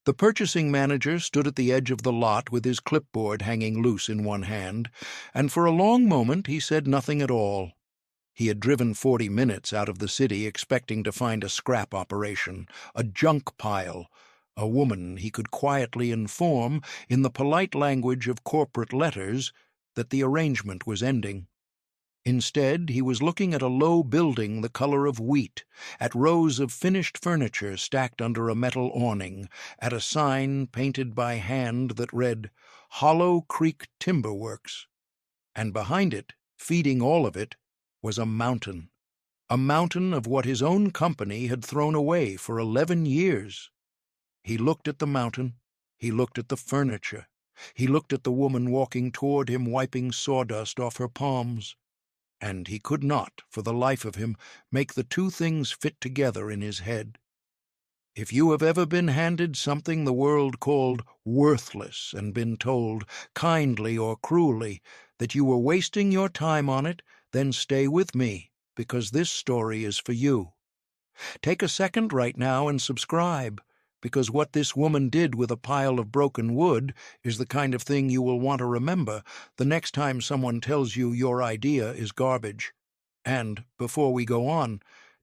The purchasing manager stood at the edge of the lot with his clipboard hanging loose in one hand, and for a long moment he said nothing at all. He had driven 40 minutes out of the city expecting to find a scrap operation, a junk pile, a woman he could quietly inform, in the polite language of corporate letters, that the arrangement was ending. Instead, he was looking at a low building the color of wheat, at rows of finished furniture stacked under a metal awning, at a sign painted by hand that read, Hollow Creek Timber Works. And behind it, feeding all of it, was a mountain of what his own company had thrown away for 11 years. He looked at the mountain, he looked at the furniture, he looked at the woman walking toward him wiping sawdust off her palms, and he could not, for the life of him, make the two things fit together in his head. If you have ever been handed something the world called worthless and been told, kindly or cruelly, that you were wasting your time on it, then stay with me, because this story is for you. Take a second right now and subscribe, because what this woman did with a pile of broken wood is the kind of thing you will want to remember the next time someone tells you your idea is garbage. And, before we go on,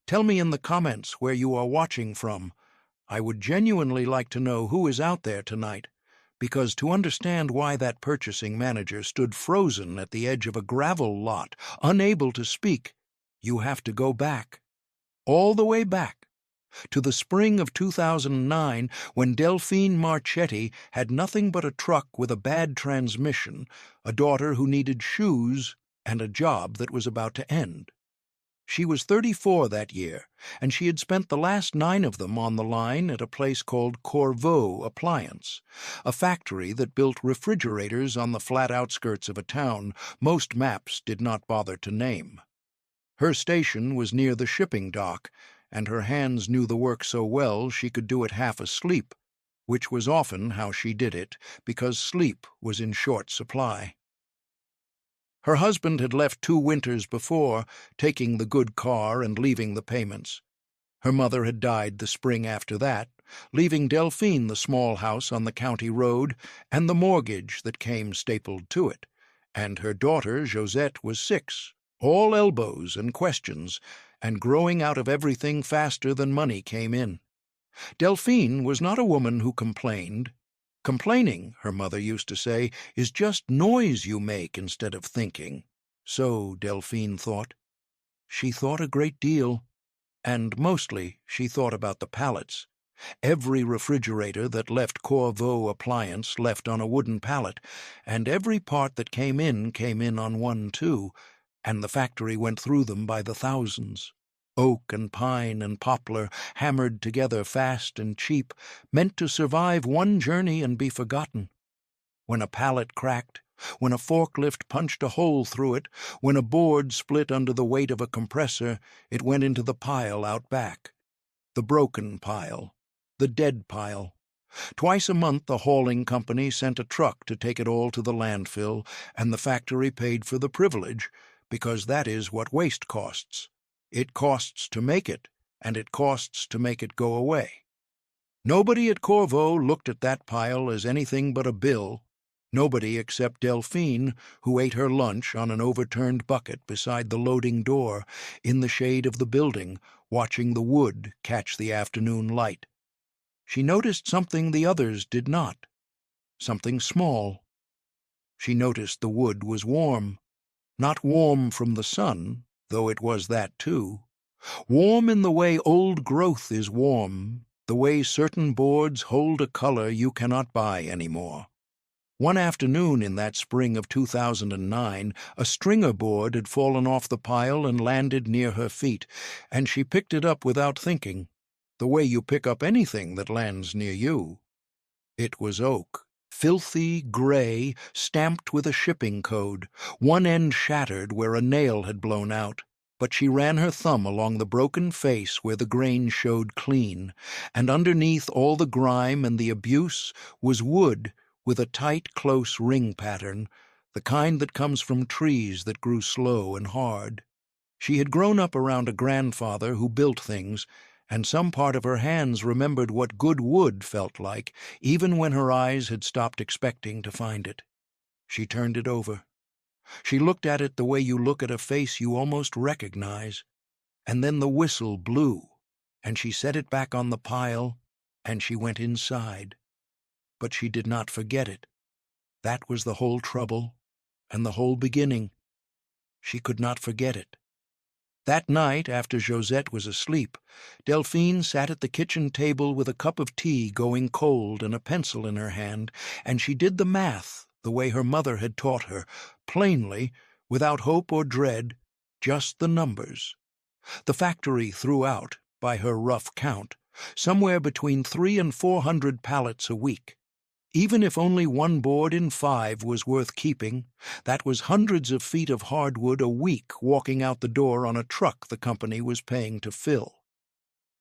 tell me in the comments where you are watching from. I would genuinely like to know who is out there tonight, because to understand why that purchasing manager stood frozen at the edge of a gravel lot, unable to speak, you have to go back, all the way back, to the spring of 2009, when Delphine Marchetti had nothing but a truck with a bad transmission, a daughter who needed shoes, and a job that was about to end. She was 34 that year, and she had spent the last 9 of them on the line at a place called Corveau Appliance, a factory that built refrigerators on the flat outskirts of a town most maps did not bother to name. Her station was near the shipping dock, and her hands knew the work so well she could do it half asleep, which was often how she did it, because sleep was in short supply. Her husband had left 2 winters before, taking the good car and leaving the payments. Her mother had died the spring after that, leaving Delphine the small house on the county road and the mortgage that came stapled to it, and her daughter Josette was 6, all elbows and questions, and growing out of everything faster than money came in. Delphine was not a woman who complained. Complaining, her mother used to say, is just noise you make instead of thinking. So Delphine thought. She thought a great deal, and mostly she thought about the pallets. Every refrigerator that left Corveau Appliance left on a wooden pallet, and every part that came in on one too, and the factory went through them by the thousands. Oak and pine and poplar, hammered together fast and cheap, meant to survive one journey and be forgotten. When a pallet cracked, when a forklift punched a hole through it, when a board split under the weight of a compressor, it went into the pile out back. The broken pile. The dead pile. Twice a month the hauling company sent a truck to take it all to the landfill, and the factory paid for the privilege, because that is what waste costs. It costs to make it, and it costs to make it go away. Nobody at Corveau looked at that pile as anything but a bill. Nobody except Delphine, who ate her lunch on an overturned bucket beside the loading door, in the shade of the building, watching the wood catch the afternoon light. She noticed something the others did not, something small. She noticed the wood was warm, not warm from the sun, though it was that too. Warm in the way old growth is warm, the way certain boards hold a color you cannot buy anymore. One afternoon in that spring of 2009, a stringer board had fallen off the pile and landed near her feet, and she picked it up without thinking, the way you pick up anything that lands near you. It was oak. Filthy, gray, stamped with a shipping code, one end shattered where a nail had blown out, but she ran her thumb along the broken face where the grain showed clean, and underneath all the grime and the abuse was wood with a tight, close ring pattern, the kind that comes from trees that grew slow and hard. She had grown up around a grandfather who built things, and some part of her hands remembered what good wood felt like, even when her eyes had stopped expecting to find it. She turned it over. She looked at it the way you look at a face you almost recognize, and then the whistle blew, and she set it back on the pile, and she went inside. But she did not forget it. That was the whole trouble, and the whole beginning. She could not forget it. That night, after Josette was asleep, Delphine sat at the kitchen table with a cup of tea going cold and a pencil in her hand, and she did the math the way her mother had taught her, plainly, without hope or dread, just the numbers. The factory threw out, by her rough count, somewhere between 300 and 400 pallets a week. Even if only one board in 5 was worth keeping, that was hundreds of feet of hardwood a week walking out the door on a truck the company was paying to fill.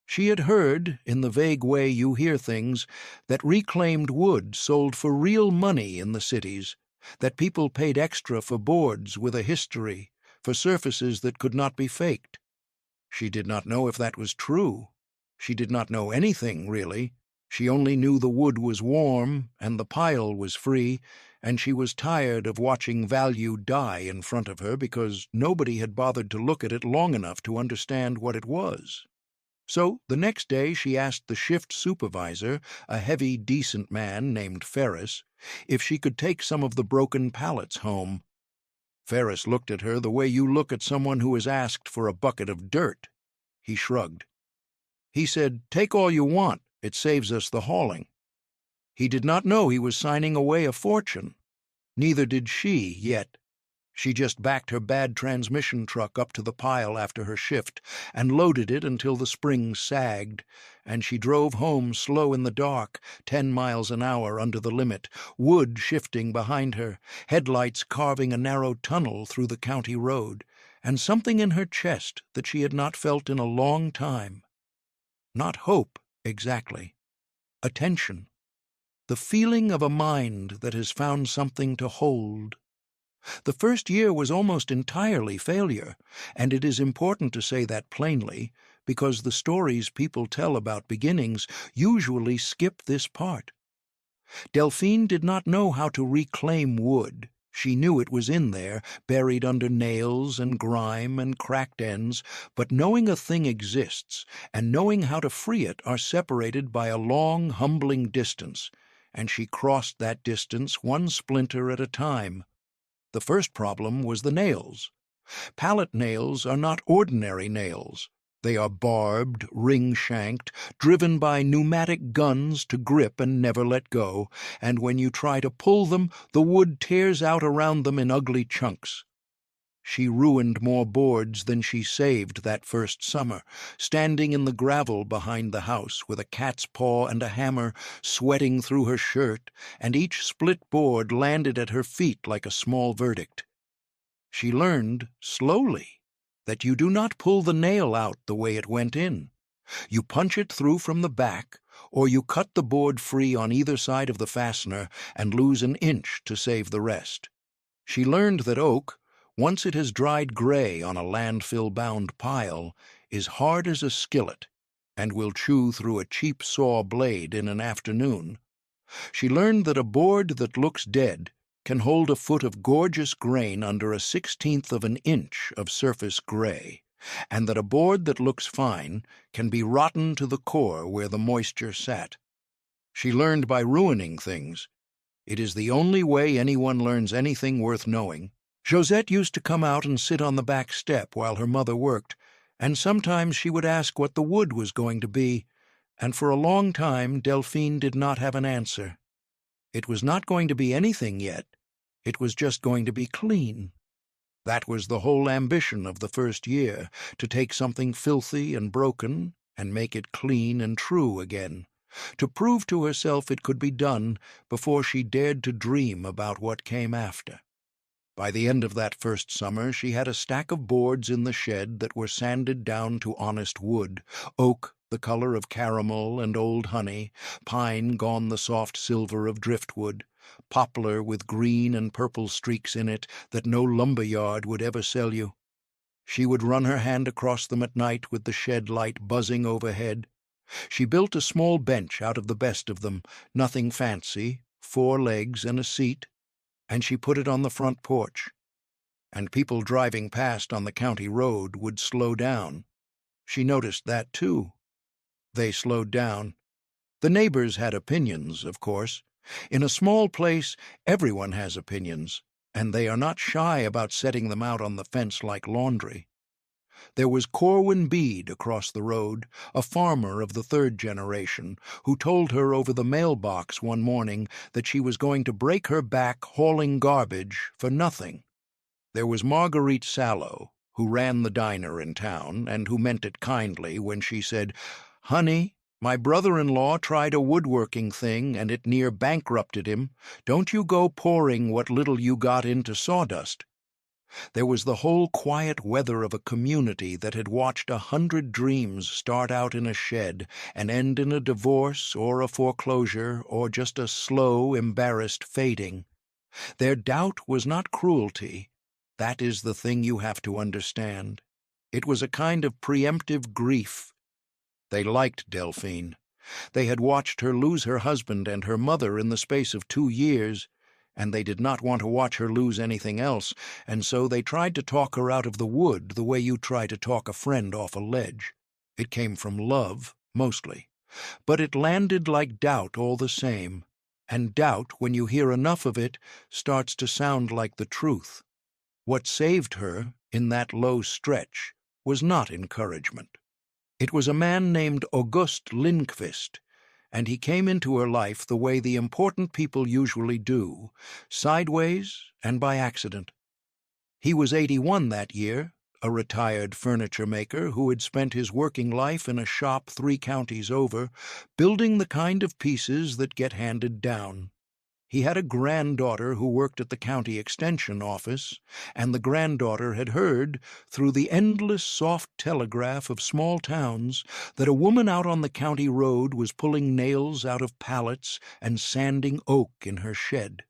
She had heard, in the vague way you hear things, that reclaimed wood sold for real money in the cities, that people paid extra for boards with a history, for surfaces that could not be faked. She did not know if that was true. She did not know anything, really. She only knew the wood was warm and the pile was free, and she was tired of watching value die in front of her because nobody had bothered to look at it long enough to understand what it was. So the next day she asked the shift supervisor, a heavy, decent man named Ferris, if she could take some of the broken pallets home. Ferris looked at her the way you look at someone who is asked for a bucket of dirt. He shrugged. He said, "Take all you want. It saves us the hauling." He did not know he was signing away a fortune. Neither did she, yet. She just backed her bad transmission truck up to the pile after her shift and loaded it until the springs sagged, and she drove home slow in the dark, 10 miles an hour under the limit, wood shifting behind her, headlights carving a narrow tunnel through the county road, and something in her chest that she had not felt in a long time. Not hope, exactly. Attention. The feeling of a mind that has found something to hold. The first year was almost entirely failure, and it is important to say that plainly, because the stories people tell about beginnings usually skip this part. Delphine did not know how to reclaim wood. She knew it was in there, buried under nails and grime and cracked ends, but knowing a thing exists and knowing how to free it are separated by a long, humbling distance, and she crossed that distance one splinter at a time. The first problem was the nails. Pallet nails are not ordinary nails. They are barbed, ring-shanked, driven by pneumatic guns to grip and never let go, and when you try to pull them, the wood tears out around them in ugly chunks. She ruined more boards than she saved that first summer, standing in the gravel behind the house with a cat's paw and a hammer, sweating through her shirt, and each split board landed at her feet like a small verdict. She learned, slowly, that you do not pull the nail out the way it went in. You punch it through from the back, or you cut the board free on either side of the fastener and lose an inch to save the rest. She learned that oak, once it has dried gray on a landfill-bound pile, is hard as a skillet and will chew through a cheap saw blade in an afternoon. She learned that a board that looks dead can hold a foot of gorgeous grain under a 1/16 of an inch of surface gray, and that a board that looks fine can be rotten to the core where the moisture sat. She learned by ruining things. It is the only way anyone learns anything worth knowing. Josette used to come out and sit on the back step while her mother worked, and sometimes she would ask what the wood was going to be, and for a long time Delphine did not have an answer. It was not going to be anything yet. It was just going to be clean. That was the whole ambition of the first year, to take something filthy and broken and make it clean and true again, to prove to herself it could be done before she dared to dream about what came after. By the end of that first summer she had a stack of boards in the shed that were sanded down to honest wood, oak the color of caramel and old honey, pine gone the soft silver of driftwood, poplar with green and purple streaks in it that no lumber yard would ever sell you. She would run her hand across them at night with the shed light buzzing overhead. She built a small bench out of the best of them, nothing fancy, 4 legs and a seat, and she put it on the front porch. And people driving past on the county road would slow down. She noticed that, too. They slowed down. The neighbors had opinions, of course. In a small place, everyone has opinions, and they are not shy about setting them out on the fence like laundry. There was Corwin Bede across the road, a farmer of the 3rd generation, who told her over the mailbox one morning that she was going to break her back hauling garbage for nothing. There was Marguerite Sallow, who ran the diner in town, and who meant it kindly when she said, "Honey, my brother-in-law tried a woodworking thing, and it near bankrupted him. Don't you go pouring what little you got into sawdust." There was the whole quiet weather of a community that had watched 100 dreams start out in a shed and end in a divorce or a foreclosure or just a slow, embarrassed fading. Their doubt was not cruelty. That is the thing you have to understand. It was a kind of preemptive grief. They liked Delphine. They had watched her lose her husband and her mother in the space of 2 years, and they did not want to watch her lose anything else, and so they tried to talk her out of the wood the way you try to talk a friend off a ledge. It came from love, mostly, but it landed like doubt all the same, and doubt, when you hear enough of it, starts to sound like the truth. What saved her, in that low stretch, was not encouragement. It was a man named August Lindqvist, and he came into her life the way the important people usually do, sideways and by accident. He was 81 that year, a retired furniture maker who had spent his working life in a shop 3 counties over, building the kind of pieces that get handed down. He had a granddaughter who worked at the county extension office, and the granddaughter had heard, through the endless soft telegraph of small towns, that a woman out on the county road was pulling nails out of pallets and sanding oak in her shed.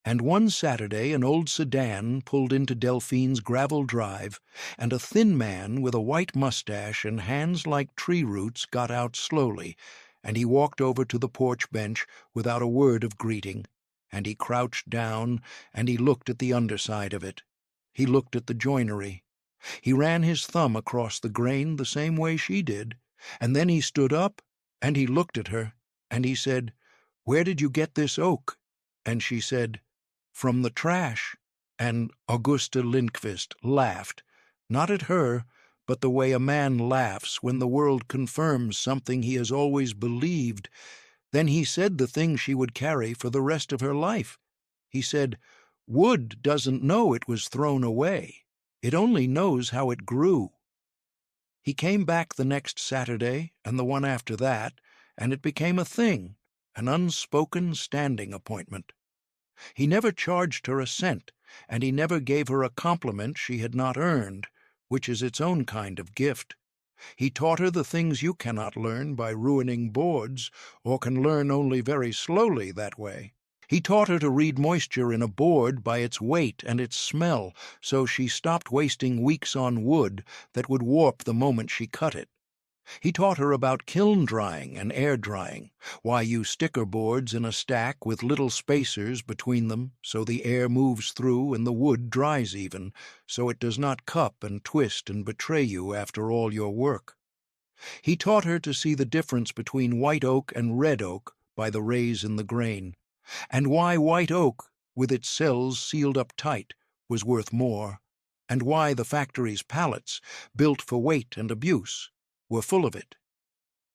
And one Saturday an old sedan pulled into Delphine's gravel drive, and a thin man with a white mustache and hands like tree roots got out slowly, and he walked over to the porch bench without a word of greeting, and he crouched down, and he looked at the underside of it. He looked at the joinery. He ran his thumb across the grain the same way she did, and then he stood up, and he looked at her, and he said, "Where did you get this oak?" And she said, "From the trash." And Augusta Lindqvist laughed, not at her, but the way a man laughs when the world confirms something he has always believed. Then he said the thing she would carry for the rest of her life. He said, "Wood doesn't know it was thrown away. It only knows how it grew." He came back the next Saturday and the one after that, and it became a thing, an unspoken standing appointment. He never charged her a cent, and he never gave her a compliment she had not earned, which is its own kind of gift. He taught her the things you cannot learn by ruining boards, or can learn only very slowly that way. He taught her to read moisture in a board by its weight and its smell, so she stopped wasting weeks on wood that would warp the moment she cut it. He taught her about kiln drying and air drying, why you sticker boards in a stack with little spacers between them so the air moves through and the wood dries even, so it does not cup and twist and betray you after all your work. He taught her to see the difference between white oak and red oak by the rays in the grain, and why white oak, with its cells sealed up tight, was worth more, and why the factory's pallets, built for weight and abuse, were full of it.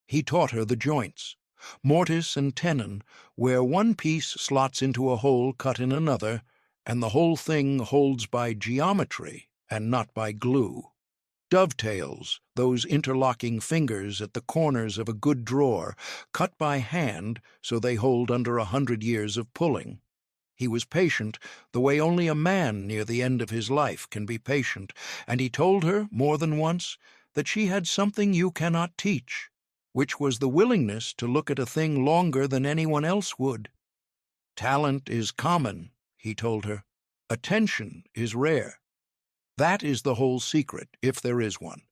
He taught her the joints, mortise and tenon, where one piece slots into a hole cut in another, and the whole thing holds by geometry and not by glue. Dovetails, those interlocking fingers at the corners of a good drawer, cut by hand so they hold under 100 years of pulling. He was patient the way only a man near the end of his life can be patient, and he told her, more than once, that she had something you cannot teach, which was the willingness to look at a thing longer than anyone else would. Talent is common, he told her. Attention is rare. That is the whole secret, if there is one.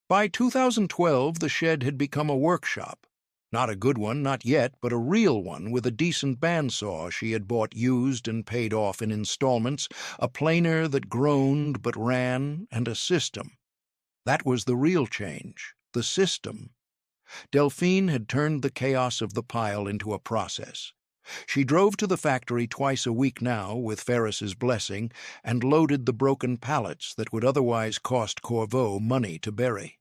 By 2012, the shed had become a workshop. Not a good one, not yet, but a real one with a decent bandsaw she had bought used and paid off in installments, a planer that groaned but ran, and a system. That was the real change, the system. Delphine had turned the chaos of the pile into a process. She drove to the factory twice a week now, with Ferris's blessing, and loaded the broken pallets that would otherwise cost Corveau money to bury.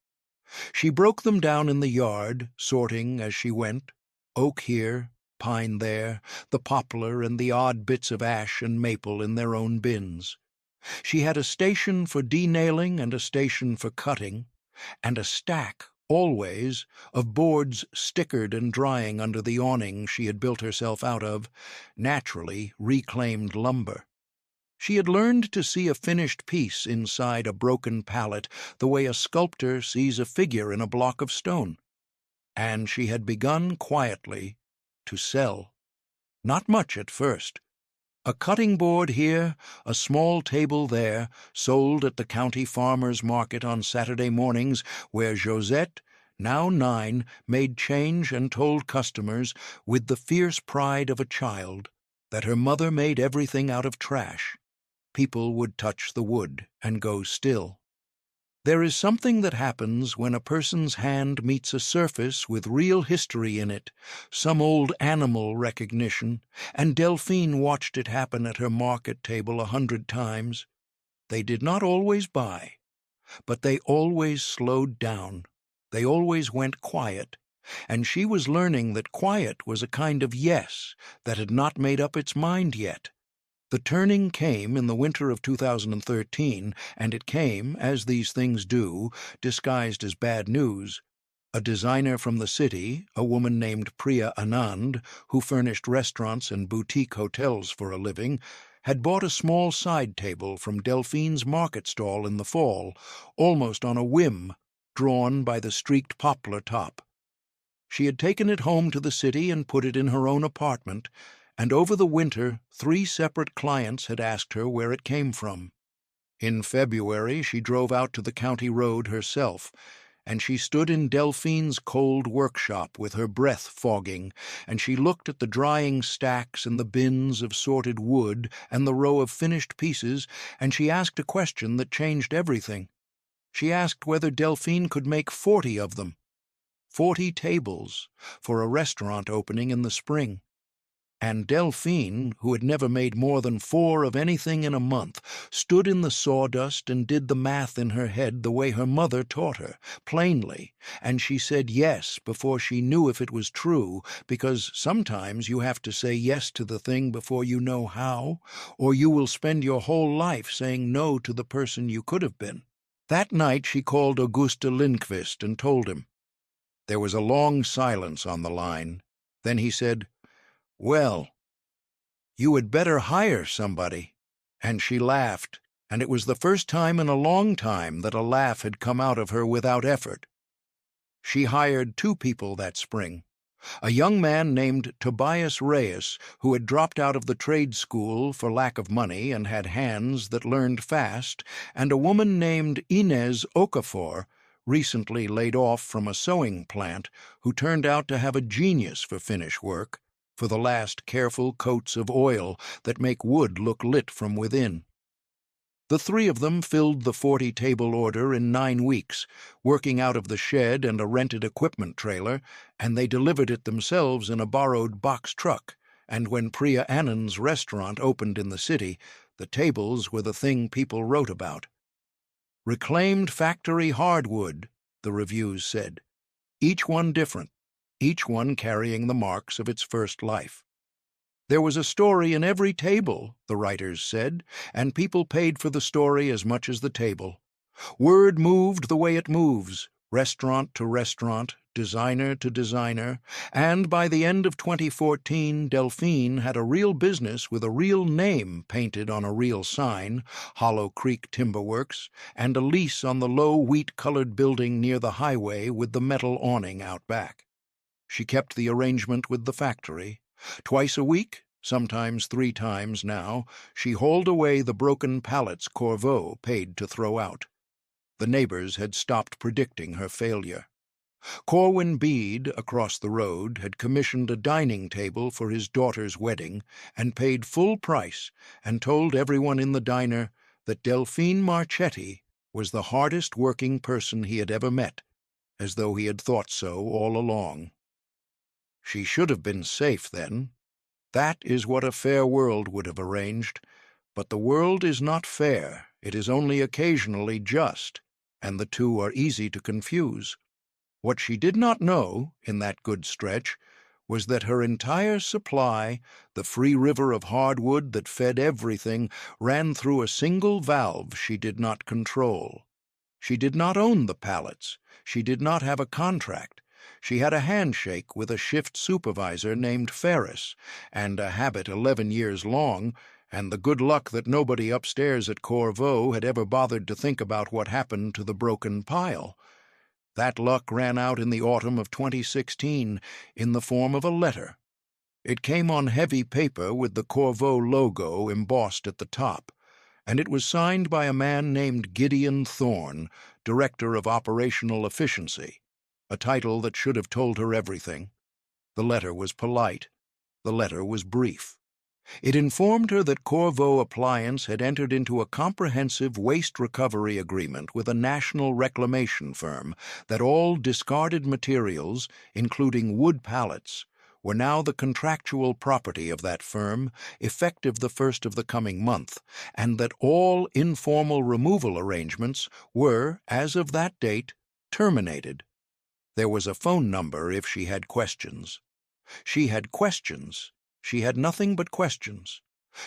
She broke them down in the yard, sorting as she went, oak here, pine there, the poplar and the odd bits of ash and maple in their own bins. She had a station for denailing and a station for cutting, and a stack, always, of boards stickered and drying under the awning she had built herself out of, naturally reclaimed lumber. She had learned to see a finished piece inside a broken pallet the way a sculptor sees a figure in a block of stone. And she had begun quietly to sell. Not much at first. A cutting board here, a small table there, sold at the county farmers' market on Saturday mornings, where Josette, now 9, made change and told customers, with the fierce pride of a child, that her mother made everything out of trash. People would touch the wood and go still. There is something that happens when a person's hand meets a surface with real history in it, some old animal recognition, and Delphine watched it happen at her market table 100 times. They did not always buy, but they always slowed down. They always went quiet, and she was learning that quiet was a kind of yes that had not made up its mind yet. The turning came in the winter of 2013, and it came, as these things do, disguised as bad news. A designer from the city, a woman named Priya Anand, who furnished restaurants and boutique hotels for a living, had bought a small side table from Delphine's market stall in the fall, almost on a whim, drawn by the streaked poplar top. She had taken it home to the city and put it in her own apartment, and over the winter 3 separate clients had asked her where it came from. In February she drove out to the county road herself, and she stood in Delphine's cold workshop with her breath fogging, and she looked at the drying stacks and the bins of sorted wood and the row of finished pieces, and she asked a question that changed everything. She asked whether Delphine could make 40 of them. 40 tables for a restaurant opening in the spring. And Delphine, who had never made more than 4 of anything in a month, stood in the sawdust and did the math in her head the way her mother taught her, plainly, and she said yes before she knew if it was true, because sometimes you have to say yes to the thing before you know how, or you will spend your whole life saying no to the person you could have been. That night she called Augusta Lindqvist and told him. There was a long silence on the line. Then he said, "Well, you had better hire somebody." And she laughed, and it was the first time in a long time that a laugh had come out of her without effort. She hired 2 people that spring. A young man named Tobias Reyes, who had dropped out of the trade school for lack of money and had hands that learned fast, and a woman named Inez Okafor, recently laid off from a sewing plant, who turned out to have a genius for finish work, for the last careful coats of oil that make wood look lit from within. The 3 of them filled the 40-table order in 9 weeks, working out of the shed and a rented equipment trailer, and they delivered it themselves in a borrowed box truck, and when Priya Anand's restaurant opened in the city, the tables were the thing people wrote about. Reclaimed factory hardwood, the reviews said, each one different, each one carrying the marks of its first life. There was a story in every table, the writers said, and people paid for the story as much as the table. Word moved the way it moves, restaurant to restaurant, designer to designer, and by the end of 2014, Delphine had a real business with a real name painted on a real sign, Hollow Creek Timber Works, and a lease on the low wheat-colored building near the highway with the metal awning out back. She kept the arrangement with the factory. Twice a week, Sometimes 3 times now, she hauled away the broken pallets Corveau paid to throw out. The neighbors had stopped predicting her failure. Corwin Bede, across the road, had commissioned a dining table for his daughter's wedding and paid full price and told everyone in the diner that Delphine Marchetti was the hardest working person he had ever met, as though he had thought so all along. She should have been safe then. That is what a fair world would have arranged. But the world is not fair, it is only occasionally just, and the two are easy to confuse. What she did not know, in that good stretch, was that her entire supply, the free river of hardwood that fed everything, ran through a single valve she did not control. She did not own the pallets. She did not have a contract. She had a handshake with a shift supervisor named Ferris, and a habit 11 years long, and the good luck that nobody upstairs at Corveau had ever bothered to think about what happened to the broken pile. That luck ran out in the autumn of 2016 in the form of a letter. It came on heavy paper with the Corveau logo embossed at the top, and it was signed by a man named Gideon Thorne, Director of Operational Efficiency, a title that should have told her everything. The letter was polite. The letter was brief. It informed her that Corveau Appliance had entered into a comprehensive waste recovery agreement with a national reclamation firm, that all discarded materials, including wood pallets, were now the contractual property of that firm, effective the 1st of the coming month, and that all informal removal arrangements were, as of that date, terminated. There was a phone number if she had questions. She had questions. She had nothing but questions.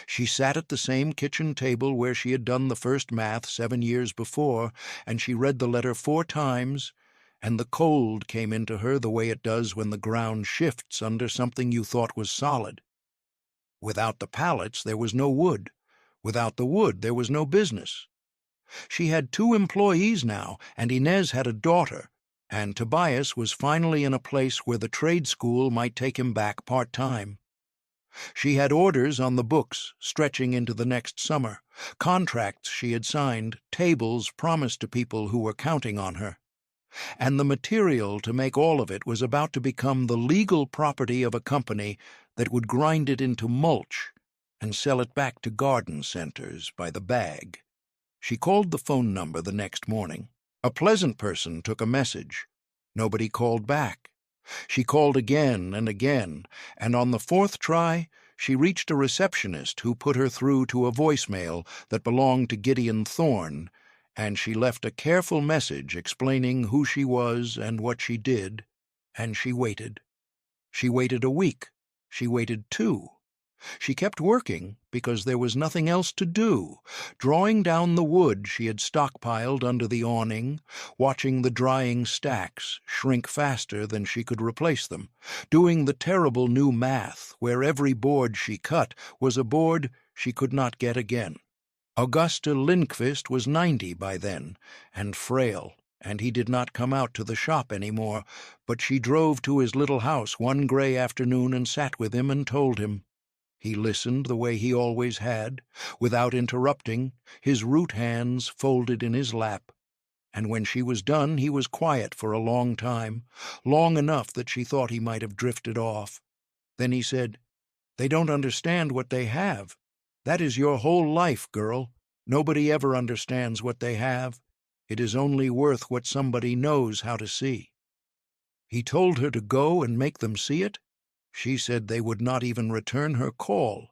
She sat at the same kitchen table where she had done the first math 7 years before, and she read the letter 4 times, and the cold came into her the way it does when the ground shifts under something you thought was solid. Without the pallets there was no wood. Without the wood there was no business. She had 2 employees now, and Inez had a daughter, and Tobias was finally in a place where the trade school might take him back part-time. She had orders on the books stretching into the next summer, contracts she had signed, tables promised to people who were counting on her. And the material to make all of it was about to become the legal property of a company that would grind it into mulch and sell it back to garden centers by the bag. She called the phone number the next morning. A pleasant person took a message. Nobody called back. She called again and again, and on the 4th try, she reached a receptionist who put her through to a voicemail that belonged to Gideon Thorne, and she left a careful message explaining who she was and what she did, and she waited. She waited a week. She waited 2. She kept working because there was nothing else to do, drawing down the wood she had stockpiled under the awning, watching the drying stacks shrink faster than she could replace them, doing the terrible new math where every board she cut was a board she could not get again. Augusta Lindqvist was 90 by then, and frail, and he did not come out to the shop any more, but she drove to his little house one gray afternoon and sat with him and told him. He listened the way he always had, without interrupting, his root hands folded in his lap, and when she was done he was quiet for a long time, long enough that she thought he might have drifted off. Then he said, "They don't understand what they have. That is your whole life, girl. Nobody ever understands what they have. It is only worth what somebody knows how to see." He told her to go and make them see it. She said they would not even return her call,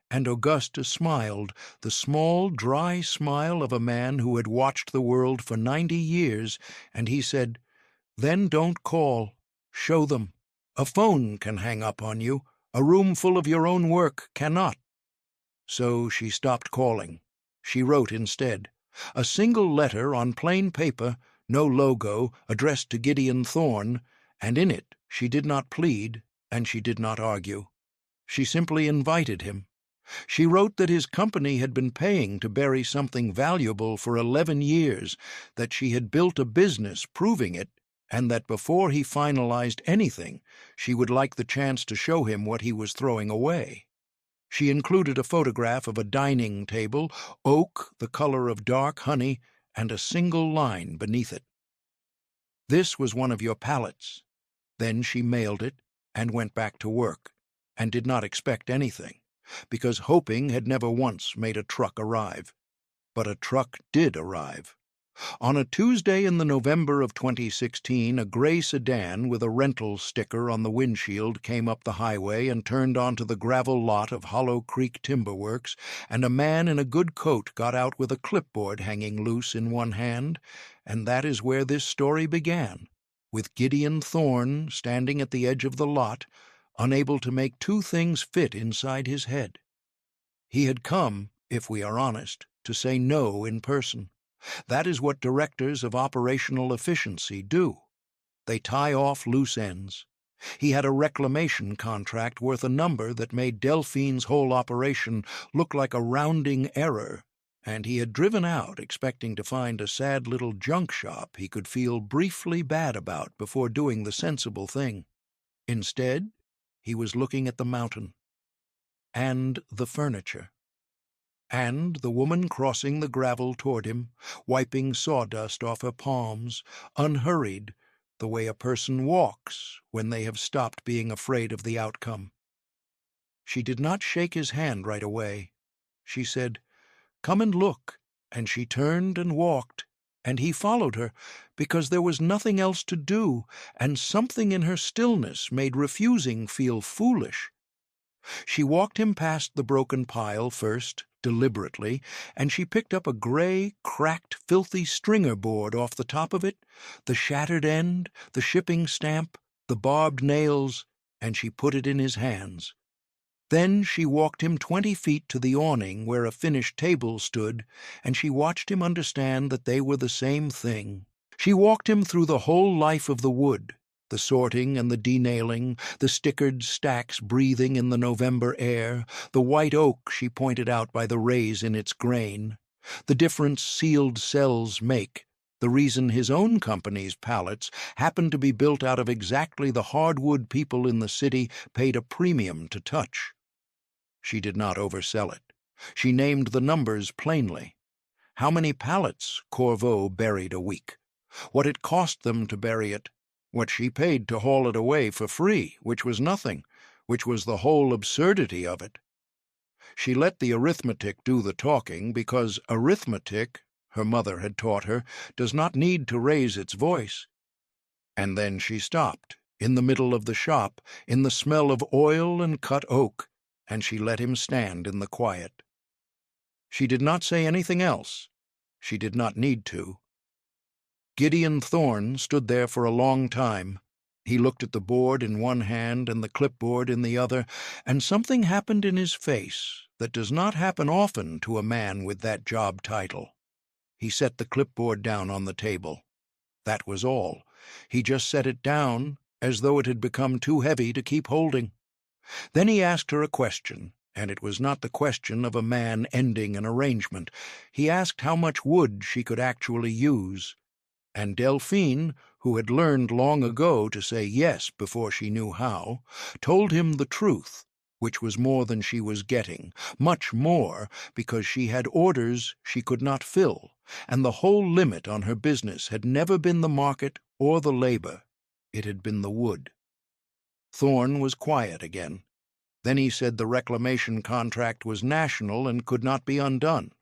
and Augusta smiled, the small, dry smile of a man who had watched the world for 90 years, and he said, "Then don't call. Show them. A phone can hang up on you. A room full of your own work cannot." So she stopped calling. She wrote instead. A single letter on plain paper, no logo, addressed to Gideon Thorne, and in it she did not plead, and she did not argue. She simply invited him. She wrote that his company had been paying to bury something valuable for 11 years, that she had built a business proving it, and that before he finalized anything, she would like the chance to show him what he was throwing away. She included a photograph of a dining table, oak the color of dark honey, and a single line beneath it. "This was one of your pallets." Then she mailed it and went back to work, and did not expect anything, because hoping had never once made a truck arrive. But a truck did arrive. On a Tuesday in the November of 2016, a gray sedan with a rental sticker on the windshield came up the highway and turned onto the gravel lot of Hollow Creek Timber Works, and a man in a good coat got out with a clipboard hanging loose in one hand, and that is where this story began, with Gideon Thorne standing at the edge of the lot, unable to make two things fit inside his head. He had come, if we are honest, to say no in person. That is what directors of operational efficiency do. They tie off loose ends. He had a reclamation contract worth a number that made Delphine's whole operation look like a rounding error, and he had driven out expecting to find a sad little junk shop he could feel briefly bad about before doing the sensible thing. Instead, he was looking at the mountain, and the furniture, and the woman crossing the gravel toward him, wiping sawdust off her palms, unhurried, the way a person walks when they have stopped being afraid of the outcome. She did not shake his hand right away. She said, "Come and look," and she turned and walked, and he followed her, because there was nothing else to do, and something in her stillness made refusing feel foolish. She walked him past the broken pile first, deliberately, and she picked up a gray, cracked, filthy stringer board off the top of it, the shattered end, the shipping stamp, the barbed nails, and she put it in his hands. Then she walked him 20 feet to the awning where a finished table stood, and she watched him understand that they were the same thing. She walked him through the whole life of the wood, the sorting and the denailing, the stickered stacks breathing in the November air, the white oak she pointed out by the raise in its grain, the difference sealed cells make, the reason his own company's pallets happened to be built out of exactly the hardwood people in the city paid a premium to touch. She did not oversell it. She named the numbers plainly. How many pallets Corveau buried a week, what it cost them to bury it, what she paid to haul it away for free, which was nothing, which was the whole absurdity of it. She let the arithmetic do the talking, because arithmetic, her mother had taught her, does not need to raise its voice. And then she stopped, in the middle of the shop, in the smell of oil and cut oak, and she let him stand in the quiet. She did not say anything else. She did not need to. Gideon Thorne stood there for a long time. He looked at the board in one hand and the clipboard in the other, and something happened in his face that does not happen often to a man with that job title. He set the clipboard down on the table. That was all. He just set it down as though it had become too heavy to keep holding. Then he asked her a question, and it was not the question of a man ending an arrangement. He asked how much wood she could actually use. And Delphine, who had learned long ago to say yes before she knew how, told him the truth, which was more than she was getting, much more, because she had orders she could not fill, and the whole limit on her business had never been the market or the labor. It had been the wood. Thorne was quiet again. Then he said the reclamation contract was national and could not be undone.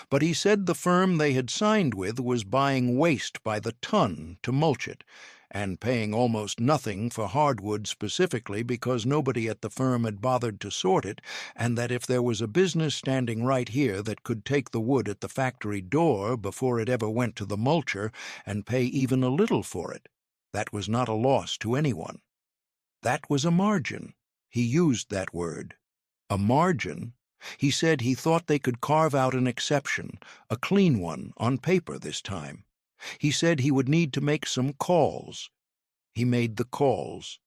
But he said the firm they had signed with was buying waste by the ton to mulch it, and paying almost nothing for hardwood specifically because nobody at the firm had bothered to sort it, and that if there was a business standing right here that could take the wood at the factory door before it ever went to the mulcher and pay even a little for it, that was not a loss to anyone. That was a margin. He used that word. A margin. He said he thought they could carve out an exception, a clean one, on paper this time. He said he would need to make some calls. He made the calls.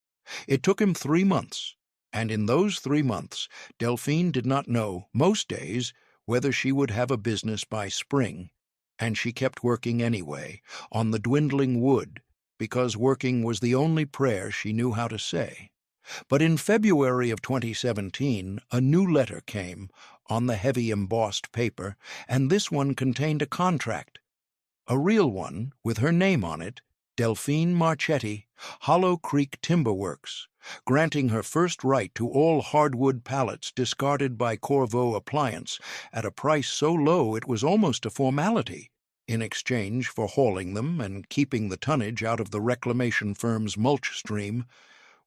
It took him 3 months, and in those 3 months Delphine did not know, most days, whether she would have a business by spring, and she kept working anyway, on the dwindling wood, because working was the only prayer she knew how to say. But in February of 2017, a new letter came on the heavy embossed paper, and this one contained a contract. A real one, with her name on it, Delphine Marchetti, Hollow Creek Timber Works, granting her first right to all hardwood pallets discarded by Corvo Appliance at a price so low it was almost a formality, in exchange for hauling them and keeping the tonnage out of the reclamation firm's mulch stream,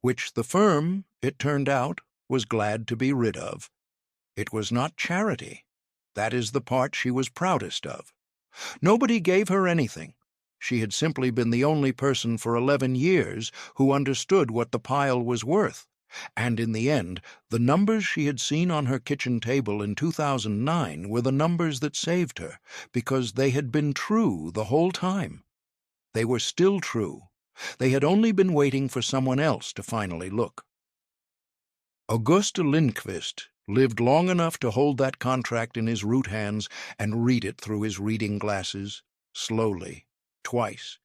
which the firm, it turned out, was glad to be rid of. It was not charity. That is the part she was proudest of. Nobody gave her anything. She had simply been the only person for 11 years who understood what the pile was worth, and in the end, the numbers she had seen on her kitchen table in 2009 were the numbers that saved her, because they had been true the whole time. They were still true. They had only been waiting for someone else to finally look. Augusta Lindqvist lived long enough to hold that contract in his root hands and read it through his reading glasses, slowly, twice.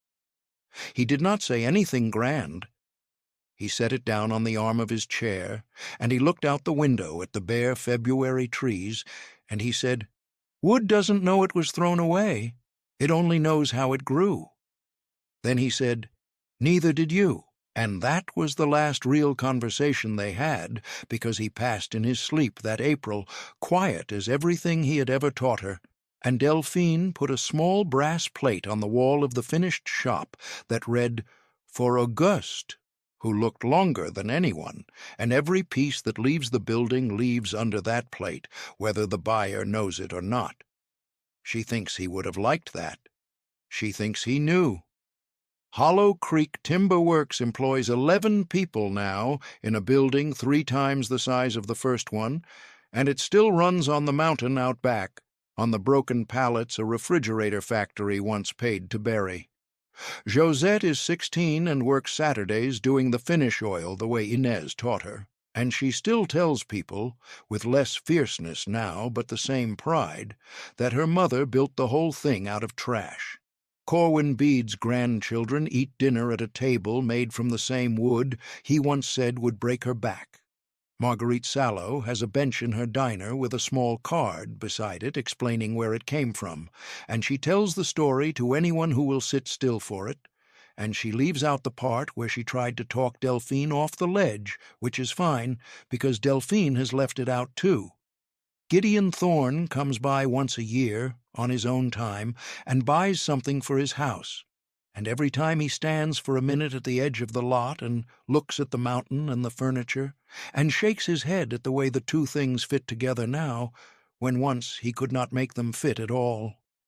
He did not say anything grand. He set it down on the arm of his chair, and he looked out the window at the bare February trees, and he said, "Wood doesn't know it was thrown away. It only knows how it grew." Then he said, "Neither did you." And that was the last real conversation they had, because he passed in his sleep that April, quiet as everything he had ever taught her, and Delphine put a small brass plate on the wall of the finished shop that read, "For Auguste," who looked longer than anyone, and every piece that leaves the building leaves under that plate, whether the buyer knows it or not. She thinks he would have liked that. She thinks he knew. Hollow Creek Timber Works employs 11 people now in a building 3 times the size of the first one, and it still runs on the mountain out back, on the broken pallets a refrigerator factory once paid to bury. Josette is 16 and works Saturdays doing the finish oil the way Inez taught her, and she still tells people, with less fierceness now but the same pride, that her mother built the whole thing out of trash. Corwin Bede's grandchildren eat dinner at a table made from the same wood he once said would break her back. Marguerite Sallow has a bench in her diner with a small card beside it explaining where it came from, and she tells the story to anyone who will sit still for it, and she leaves out the part where she tried to talk Delphine off the ledge, which is fine, because Delphine has left it out too. Gideon Thorne comes by once a year, on his own time, and buys something for his house, and every time he stands for a minute at the edge of the lot and looks at the mountain and the furniture, and shakes his head at the way the two things fit together now, when once he could not make them fit at all.